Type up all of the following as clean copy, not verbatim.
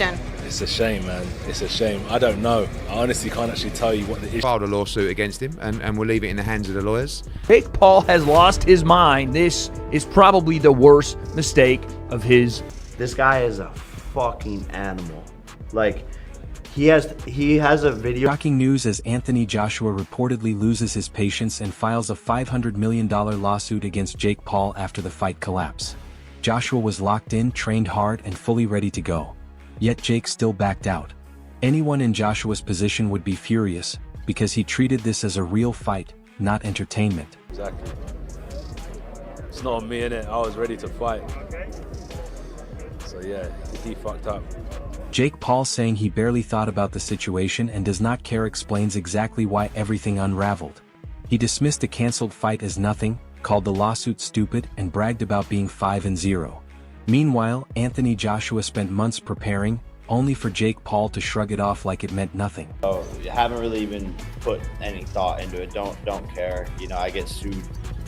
It's a shame, man. It's a shame. I don't know. I honestly can't actually tell you what the issue. Filed a lawsuit against him, and we'll leave it in the hands of the lawyers. Jake Paul has lost his mind. This is probably the worst mistake of his. This guy is a fucking animal. Like, he has a video. Shocking news as Anthony Joshua reportedly loses his patience and files a $500 million lawsuit against Jake Paul after the fight collapse. Joshua was locked in, trained hard, and fully ready to go. Yet Jake still backed out. Anyone in Joshua's position would be furious, because he treated this as a real fight, not entertainment. Exactly. It's not on me, innit? I was ready to fight. So yeah, he fucked up. Jake Paul saying he barely thought about the situation and does not care explains exactly why everything unraveled. He dismissed a cancelled fight as nothing, called the lawsuit stupid, and bragged about being 5-0. Meanwhile, Anthony Joshua spent months preparing, only for Jake Paul to shrug it off like it meant nothing. Oh, I haven't really even put any thought into it. Don't care. You know, I get sued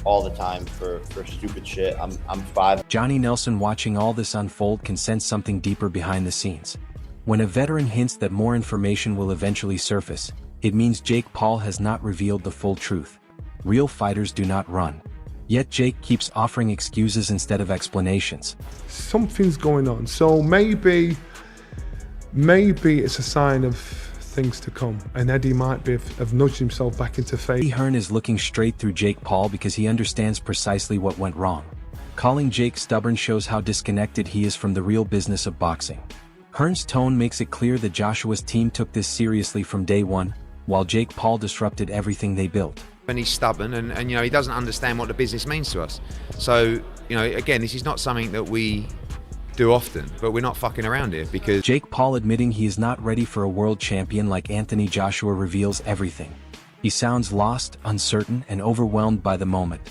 all the time for stupid shit. I'm 5. Johnny Nelson watching all this unfold can sense something deeper behind the scenes. When a veteran hints that more information will eventually surface, it means Jake Paul has not revealed the full truth. Real fighters do not run. Yet Jake keeps offering excuses instead of explanations. Something's going on, so maybe it's a sign of things to come, and Eddie might have nudged himself back into faith. Eddie Hearn is looking straight through Jake Paul because he understands precisely what went wrong. Calling Jake stubborn shows how disconnected he is from the real business of boxing. Hearn's tone makes it clear that Joshua's team took this seriously from day one, while Jake Paul disrupted everything they built. And he's stubborn, and you know, he doesn't understand what the business means to us. So, you know, again, this is not something that we do often, but we're not fucking around here because Jake Paul admitting he is not ready for a world champion like Anthony Joshua reveals everything. He sounds lost, uncertain, and overwhelmed by the moment.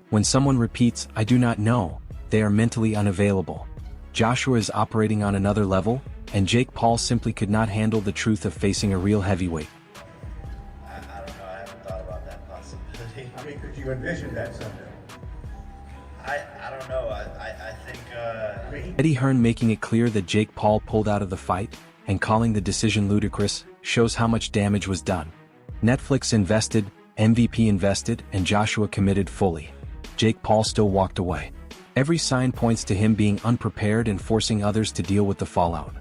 When someone repeats, "I do not know," they are mentally unavailable. Joshua is operating on another level, and Jake Paul simply could not handle the truth of facing a real heavyweight. I don't know. I haven't thought about that possibility. I mean, could you envision that someday? I don't know. I think. Eddie Hearn making it clear that Jake Paul pulled out of the fight, and calling the decision ludicrous, shows how much damage was done. Netflix invested, MVP invested, and Joshua committed fully. Jake Paul still walked away. Every sign points to him being unprepared and forcing others to deal with the fallout.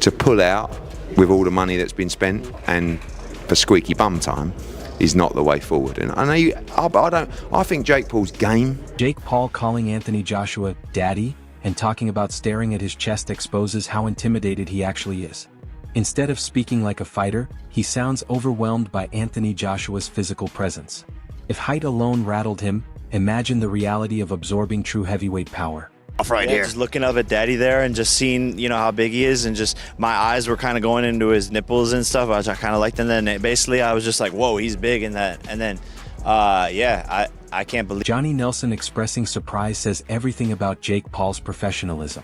to pull out with all the money that's been spent and for squeaky bum time is not the way forward. And I think Jake Paul's game. Jake Paul calling Anthony Joshua daddy and talking about staring at his chest exposes how intimidated he actually is. Instead of speaking like a fighter, he sounds overwhelmed by Anthony Joshua's physical presence. If height alone rattled him, imagine the reality of absorbing true heavyweight power. Right here. Just looking up at Daddy there and just seeing, you know, how big he is, and just my eyes were kind of going into his nipples and stuff, which I kind of liked. And then basically I was just like, whoa, he's big in that. And then, yeah, I can't believe. Johnny Nelson expressing surprise says everything about Jake Paul's professionalism.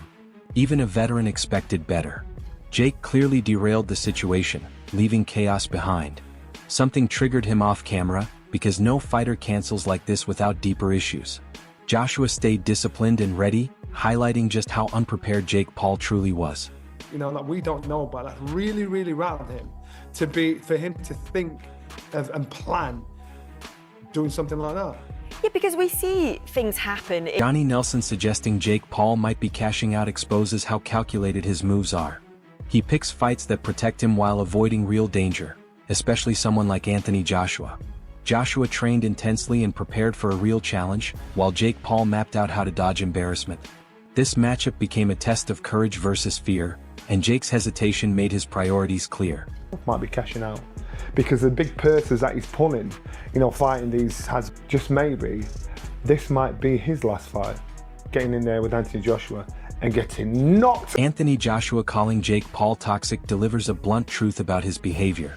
Even a veteran expected better. Jake clearly derailed the situation, leaving chaos behind. Something triggered him off camera, because no fighter cancels like this without deeper issues. Joshua stayed disciplined and ready, highlighting just how unprepared Jake Paul truly was. You know, like we don't know, but that really, really rattled him for him to think of and plan doing something like that. Yeah, because we see things happen. Johnny Nelson suggesting Jake Paul might be cashing out exposes how calculated his moves are. He picks fights that protect him while avoiding real danger, especially someone like Anthony Joshua. Joshua trained intensely and prepared for a real challenge, while Jake Paul mapped out how to dodge embarrassment. This matchup became a test of courage versus fear, and Jake's hesitation made his priorities clear. Might be cashing out because the big purses that he's pulling, you know, fighting these has just maybe this might be his last fight, getting in there with Anthony Joshua and getting knocked. Anthony Joshua calling Jake Paul toxic delivers a blunt truth about his behavior.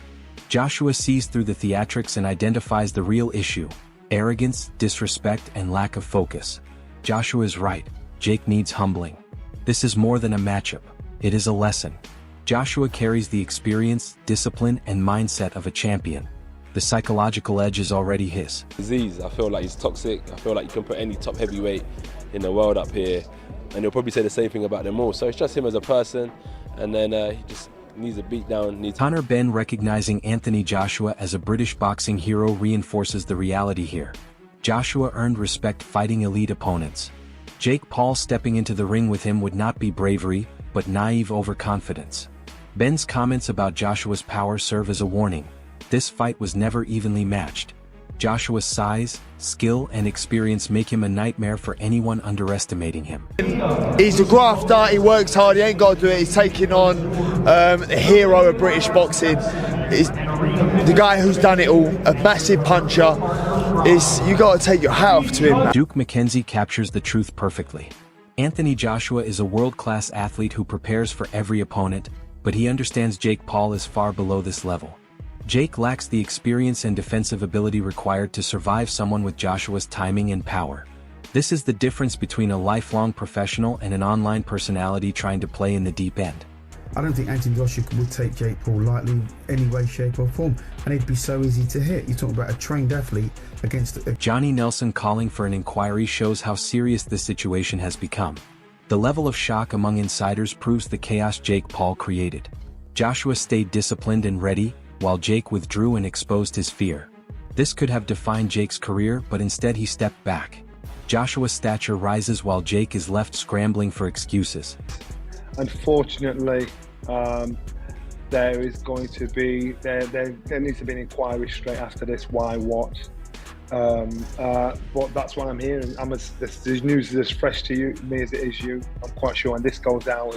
Joshua sees through the theatrics and identifies the real issue: arrogance, disrespect, and lack of focus. Joshua is right. Jake needs humbling. This is more than a matchup. It is a lesson. Joshua carries the experience, discipline, and mindset of a champion. The psychological edge is already his. Disease, I feel like he's toxic. I feel like you can put any top heavyweight in the world up here, and he'll probably say the same thing about them all. So it's just him as a person, and then he just needs a beat down. Conor Benn recognizing Anthony Joshua as a British boxing hero reinforces the reality here. Joshua earned respect fighting elite opponents. Jake Paul stepping into the ring with him would not be bravery, but naive overconfidence. Ben's comments about Joshua's power serve as a warning. This fight was never evenly matched. Joshua's size, skill, and experience make him a nightmare for anyone underestimating him. He's a grafter, he works hard, he ain't got to do it. He's taking on the hero of British boxing. He's the guy who's done it all, a massive puncher. You got to take your hat off to him. Duke McKenzie captures the truth perfectly. Anthony Joshua is a world-class athlete who prepares for every opponent, but he understands Jake Paul is far below this level. Jake lacks the experience and defensive ability required to survive someone with Joshua's timing and power. This is the difference between a lifelong professional and an online personality trying to play in the deep end. I don't think Anthony Joshua would take Jake Paul lightly any way, shape or form, and it'd be so easy to hit. You're talking about a trained athlete against Johnny Nelson calling for an inquiry shows how serious this situation has become. The level of shock among insiders proves the chaos Jake Paul created. Joshua stayed disciplined and ready, while Jake withdrew and exposed his fear. This could have defined Jake's career, but instead he stepped back. Joshua's stature rises while Jake is left scrambling for excuses. Unfortunately, there is going to be there needs to be an inquiry straight after this. Why, what? But that's what I'm hearing. This news is as fresh to me as it is you. I'm quite sure when this goes out,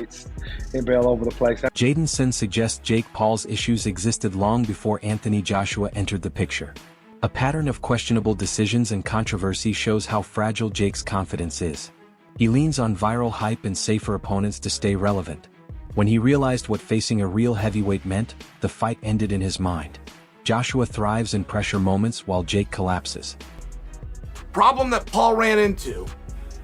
it'll be all over the place. Jaden Sen suggests Jake Paul's issues existed long before Anthony Joshua entered the picture. A pattern of questionable decisions and controversy shows how fragile Jake's confidence is. He leans on viral hype and safer opponents to stay relevant. When he realized what facing a real heavyweight meant, the fight ended in his mind. Joshua thrives in pressure moments while Jake collapses. Problem that Paul ran into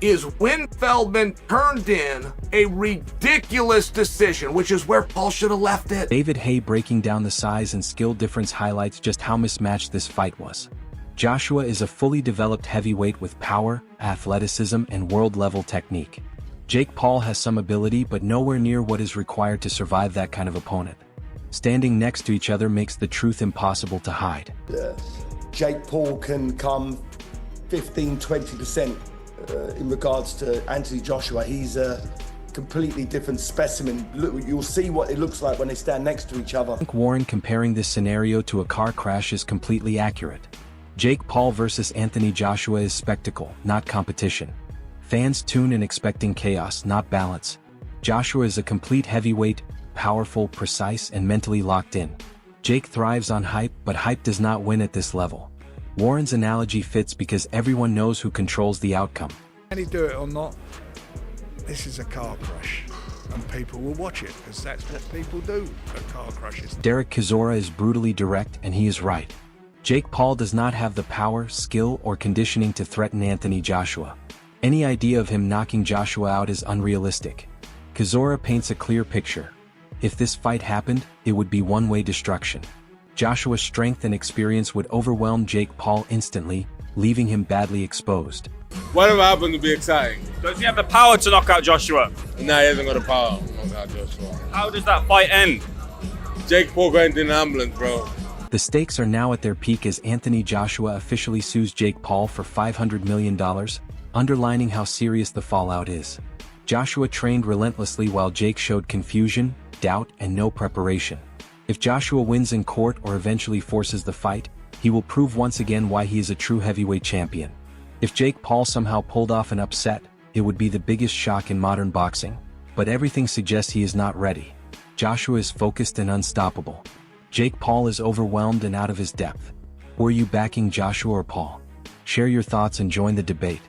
is when Feldman turned in a ridiculous decision, which is where Paul should have left it. David Hay breaking down the size and skill difference highlights just how mismatched this fight was. Joshua is a fully developed heavyweight with power, athleticism, and world-level technique. Jake Paul has some ability but nowhere near what is required to survive that kind of opponent. Standing next to each other makes the truth impossible to hide. Jake Paul can come 15-20% in regards to Anthony Joshua. He's a completely different specimen. Look, you'll see what it looks like when they stand next to each other. Frank Warren comparing this scenario to a car crash is completely accurate. Jake Paul versus Anthony Joshua is spectacle, not competition. Fans tune in expecting chaos, not balance. Joshua is a complete heavyweight, powerful, precise, and mentally locked in. Jake thrives on hype, but hype does not win at this level. Warren's analogy fits because everyone knows who controls the outcome. Can he do it or not? This is a car crash, and people will watch it because that's what people do at car crashes. Derek Chisora is brutally direct, and he is right. Jake Paul does not have the power, skill, or conditioning to threaten Anthony Joshua. Any idea of him knocking Joshua out is unrealistic. Chisora paints a clear picture. If this fight happened, it would be one-way destruction. Joshua's strength and experience would overwhelm Jake Paul instantly, leaving him badly exposed. Whatever happened to be exciting. Does he have the power to knock out Joshua? No, he hasn't got the power to knock out Joshua. How does that fight end? Jake Paul going in an ambulance, bro. The stakes are now at their peak as Anthony Joshua officially sues Jake Paul for $500 million, underlining how serious the fallout is. Joshua trained relentlessly while Jake showed confusion, doubt, and no preparation. If Joshua wins in court or eventually forces the fight, he will prove once again why he is a true heavyweight champion. If Jake Paul somehow pulled off an upset, it would be the biggest shock in modern boxing. But everything suggests he is not ready. Joshua is focused and unstoppable. Jake Paul is overwhelmed and out of his depth. Were you backing Joshua or Paul? Share your thoughts and join the debate.